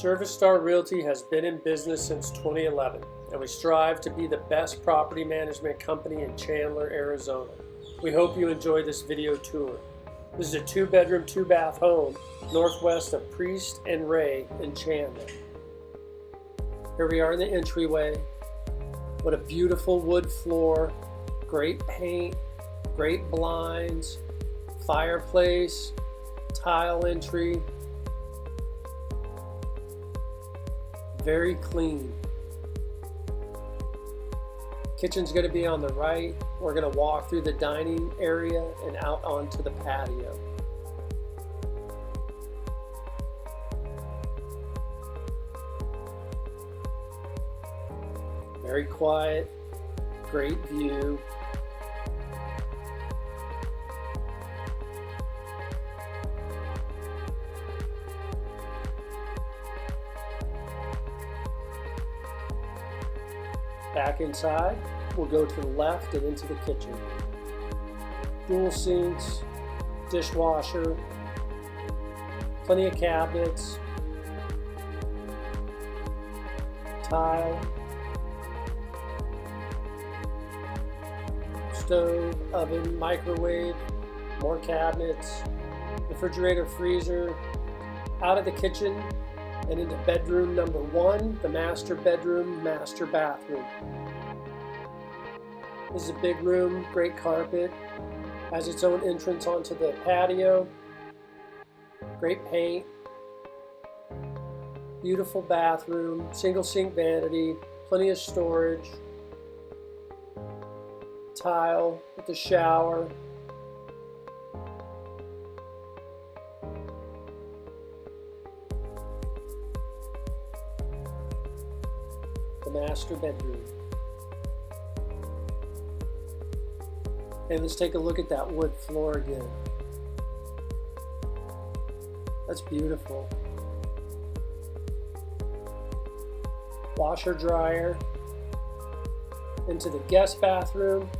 Star Realty has been in business since 2011, and we strive to be the best property management company in Chandler, Arizona. We hope you enjoy this video tour. This is a 2-bedroom, 2-bath home northwest of Priest and Ray in Chandler. Here we are in the entryway. What a beautiful wood floor, great paint, great blinds, fireplace, tile entry. Very clean. Kitchen's going to be on the right. We're going to walk through the dining area and out onto the patio. Very quiet, great view. Back inside, we'll go to the left and into the kitchen. Dual sinks, dishwasher, plenty of cabinets, tile, stove, oven, microwave, more cabinets, refrigerator, freezer. Out of the kitchen and into bedroom number 1, the master bedroom, master bathroom. This is a big room, great carpet, has its own entrance onto the patio, great paint, beautiful bathroom, single sink vanity, plenty of storage, tile with the shower, the master bedroom. And let's take a look at that wood floor again. That's beautiful. Washer dryer. Into the guest bathroom.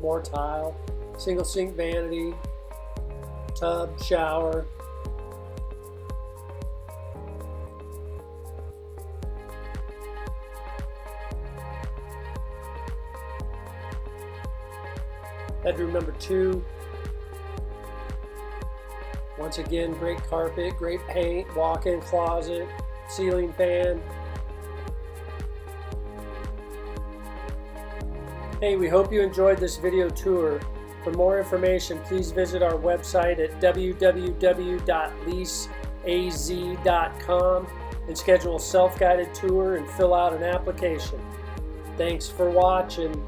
More tile. Single sink vanity. Tub, shower. Bedroom number 2. Once again, great carpet, great paint, walk-in closet, ceiling fan. Hey, we hope you enjoyed this video tour. For more information, please visit our website at www.leaseaz.com and schedule a self-guided tour and fill out an application. Thanks for watching.